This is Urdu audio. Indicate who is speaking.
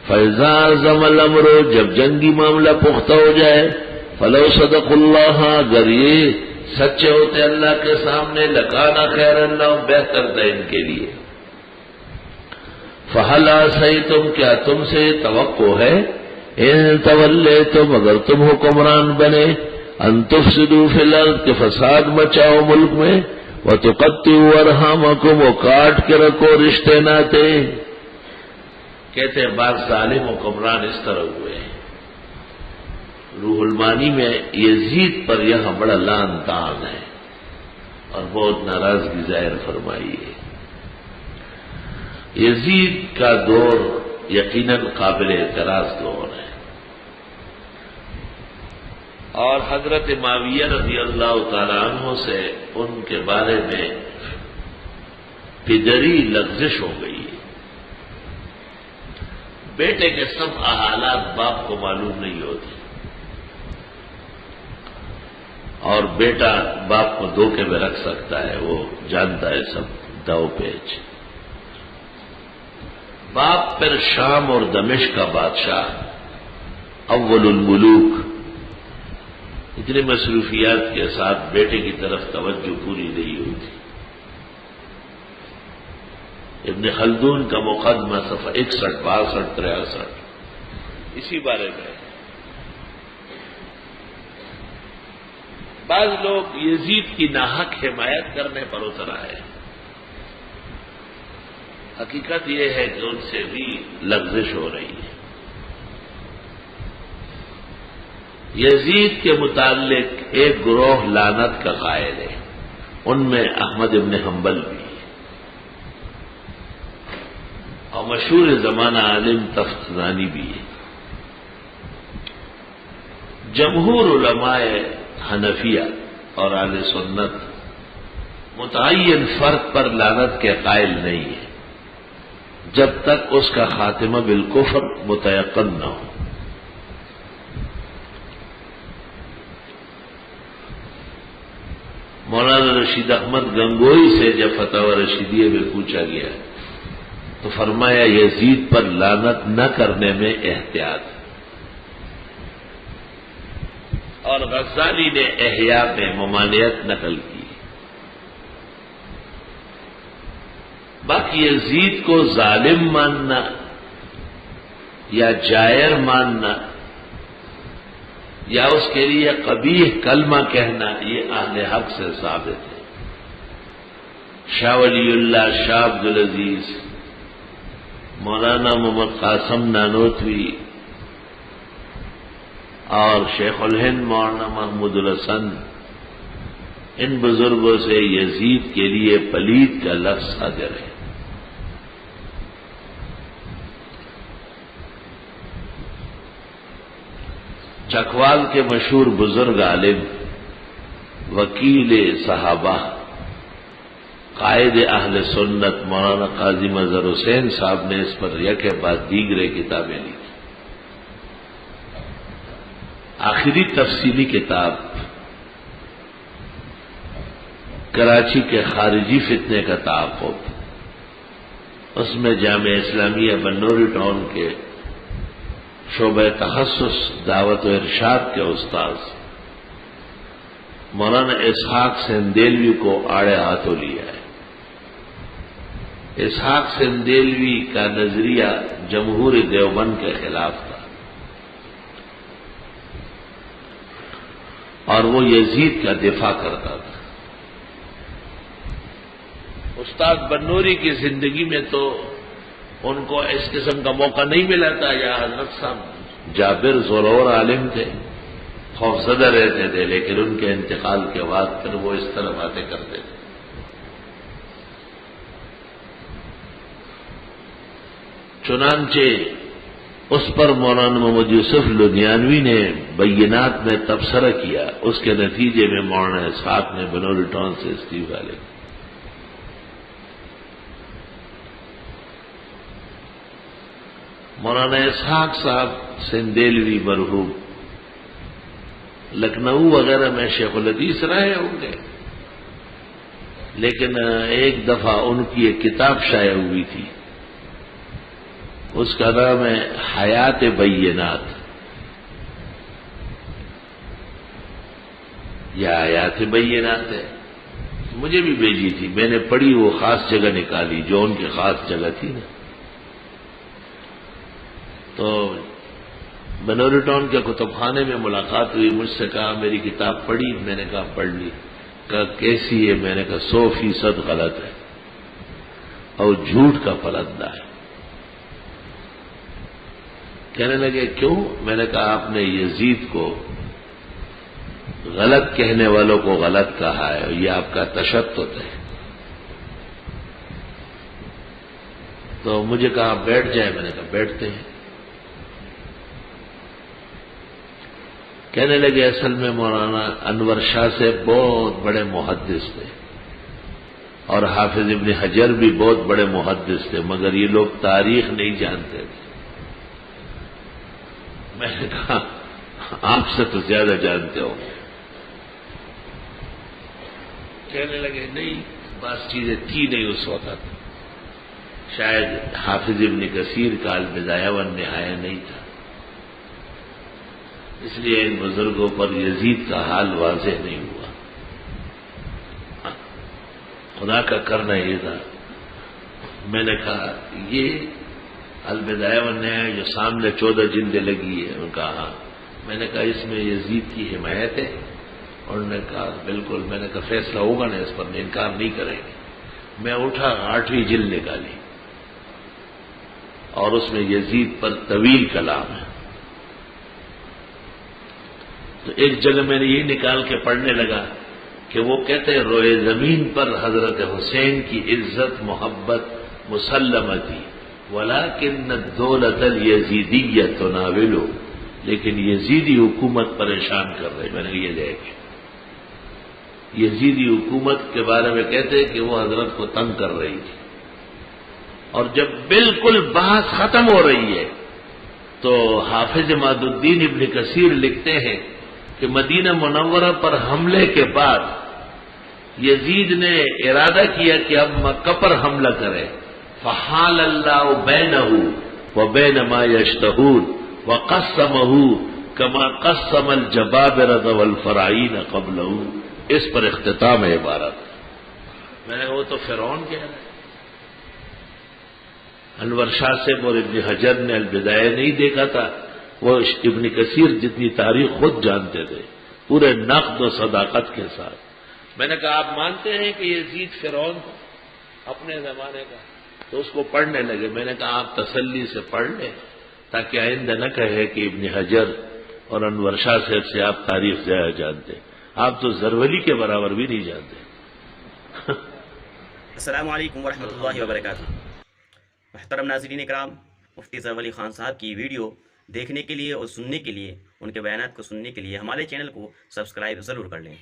Speaker 1: فَإِذَا عَزَمَ الْأَمْرُ، جب جنگی معاملہ پختہ ہو جائے، فَلَوْ صَدَقُوا اللَّهَ، اگر یہ سچے ہوتے اللہ کے سامنے، لَكَانَ خَيْرًا لَهُمْ، بہتر تھا ان کے لیے۔ فَهَلْ عَصَيْتُمْ، کیا تم سے توقع ہے، اِن تَوَلَّيْتُمْ، اگر تم حکمران بنے، ان تفسدوا فی الارض، کہ فساد مچاؤ ملک میں، وتقطعوا ارحامکم، وہ کاٹ کے رکھو رشتے ناتے۔ کہتے ہیں بعض ظالم حکمران اس طرح ہوئے ہیں۔ روح المانی میں یزید پر یہاں بڑا لعن طعن ہے اور بہت ناراضگی ظاہر فرمائی ہے۔ یزید کا دور یقیناً قابل اعتراض دور ہے، اور حضرت معاویہ رضی اللہ تعالی عنہ سے ان کے بارے میں پدری لغزش ہو گئی ہے۔ بیٹے کے سب حالات باپ کو معلوم نہیں ہوتے، اور بیٹا باپ کو دھوکے میں رکھ سکتا ہے، وہ جانتا ہے سب داؤ پیچ۔ باپ پر شام اور دمشق کا بادشاہ، اول الملوک، اتنی مصروفیات کے ساتھ بیٹے کی طرف توجہ پوری نہیں ہوتی۔ ابن خلدون کا مقدمہ صفحہ 61، 62، 63 اسی بارے میں۔ بعض لوگ یزید کی ناحق حمایت کرنے پر اتر آئے، حقیقت یہ ہے کہ ان سے بھی لغزش ہو رہی ہے۔ یزید کے متعلق ایک گروہ لعنت کا قائل ہے، ان میں احمد ابن حنبل بھی، اور مشہور زمانہ عالم تفتزانی بھی ہے۔ جمہور علماء حنفیہ اور اہل سنت متعین فرد پر لعنت کے قائل نہیں ہے جب تک اس کا خاتمہ بالکفر متیقن نہ ہو۔ مولانا رشید احمد گنگوئی سے جب فتاوی رشیدیہ میں پوچھا گیا تو فرمایا یزید پر لعنت نہ کرنے میں احتیاط، اور غزالی نے احیاء میں ممانعت نقل کی۔ باقی یزید کو ظالم ماننا یا جائر ماننا یا اس کے لیے قبیح کلمہ کہنا، یہ اہل حق سے ثابت ہے۔ شاہ ولی اللہ، شاہ عبدالعزیز، مولانا محمد قاسم نانوتوی اور شیخ الہند مولانا محمود الحسن، ان بزرگوں سے یزید کے لیے پلید کا لفظ صادر ہے۔ چکوال کے مشہور بزرگ عالم، وکیل صحابہ، قائد اہل سنت مولانا قاضی مظہر حسین صاحب نے اس پر یک بعد دیگرے کتابیں لکھی۔ آخری تفصیلی کتاب کراچی کے خارجی فتنے کا تعاقب، اس میں جامعہ اسلامیہ بنوری ٹاؤن کے شعبہ تخصص دعوت و ارشاد کے استاذ مولانا اسحاق سندیلوی کو آڑے ہاتھوں لیا ہے۔ اسحاق سندیلوی کا نظریہ جمہور دیوبند کے خلاف تھا، اور وہ یزید کا دفاع کرتا تھا۔ استاد بنوری کی زندگی میں تو ان کو اس قسم کا موقع نہیں ملا تھا، یا حضرت صاحب جابر زورور عالم تھے، خوفزدہ رہتے تھے، لیکن ان کے انتقال کے بعد پھر وہ اس طرح باتیں کرتے تھے۔ چنانچہ اس پر مولانا محمد یوسف لدھیانوی نے بینات میں تبصرہ کیا، اس کے نتیجے میں مولانا اسحاق نے بنوری ٹاؤن سے استعفا لیا۔ مولانا اسحاق صاحب سندیلوی مرحوم لکھنؤ وغیرہ میں شیخ الحدیث رہے ہوں گے، لیکن ایک دفعہ ان کی ایک کتاب شائع ہوئی تھی اس کا نام ہے حیات بینات. یہ آیات بینات ہے. مجھے بھی بھیجی تھی، میں نے پڑھی، وہ خاص جگہ نکالی جو ان کی خاص جگہ تھی نا. تو بنوری ٹاؤن کے کتب خانے میں ملاقات ہوئی، مجھ سے کہا میری کتاب پڑھی؟ میں نے کہا پڑھ لی. کہا کیسی ہے؟ میں نے کہا 100% غلط ہے اور جھوٹ کا پرندہ ہے. کہنے لگے کیوں؟ میں نے کہا آپ نے یزید کو غلط کہنے والوں کو غلط کہا ہے، اور یہ آپ کا تشدد ہے. تو مجھے کہا بیٹھ جائے. میں نے کہا بیٹھتے ہیں. کہنے لگے اصل میں مولانا انور شاہ سے بہت بڑے محدث تھے، اور حافظ ابن حجر بھی بہت بڑے محدث تھے، مگر یہ لوگ تاریخ نہیں جانتے تھے. میں نے کہا آپ سے تو زیادہ جانتے ہو. کہنے لگے نہیں، بس چیزیں تھی نہیں اس وقت، شاید حافظ ابن کثیر کا البدایہ والنہایہ نہیں تھا، اس لیے ان بزرگوں پر یزید کا حال واضح نہیں ہوا. خدا کا کرنا یہ تھا. میں نے کہا یہ البدایہ والنہایہ جو سامنے 14 جلدیں لگی ہے؟ ان کا ہاں. میں نے کہا اس میں یزید کی حمایت ہے؟ اور انہوں نے کہا بالکل. میں نے کہا فیصلہ ہوگا نا اس پر، انکار نہیں کریں گے. میں اٹھا، 8ویں جلد نکالی اور اس میں یزید پر طویل کلام ہے. تو ایک جگہ میں نے یہ نکال کے پڑھنے لگا کہ وہ کہتے ہیں روئے زمین پر حضرت حسین کی عزت محبت مسلمہ تھی، ولیکن الدولۃ الیزیدیہ تناول، لیکن یزیدی حکومت پریشان کر رہے. میں نے یہ دیکھا یزیدی حکومت کے بارے میں کہتے ہیں کہ وہ حضرت کو تنگ کر رہی تھی. اور جب بالکل بحث ختم ہو رہی ہے تو حافظ عماد الدین ابن کثیر لکھتے ہیں کہ مدینہ منورہ پر حملے کے بعد یزید نے ارادہ کیا کہ اب مکہ پر حملہ کرے. فحال اللہ بینہ وبین ما یشتہون وقسمہ کما قسم الجبابرۃ والفراعین قبلہ. اس پر اختتام ہے عبارت. میں نے وہ تو فرعون کہہ رہا ہے. انور شاہ صاحب اور ابن حجر نے البدایہ نہیں دیکھا تھا، وہ ابن کثیر جتنی تاریخ خود جانتے تھے پورے نقد و صداقت کے ساتھ. میں نے کہا آپ مانتے ہیں کہ یزید فرعون تھا اپنے زمانے کا؟ تو اس کو پڑھنے لگے. میں نے کہا آپ تسلی سے پڑھ لیں تاکہ آئندہ نہ کہے کہ ابن حجر اور انور شاہ صاحب سے آپ تاریخ زیادہ جانتے. آپ تو زرولی کے برابر بھی نہیں جانتے.
Speaker 2: السلام علیکم ورحمۃ اللہ وبرکاتہ. محترم ناظرین اکرام، مفتی زرولی خان صاحب کی ویڈیو دیکھنے کے لیے اور سننے کے لیے، ان کے بیانات کو سننے کے لیے ہمارے چینل کو سبسکرائب ضرور کر لیں.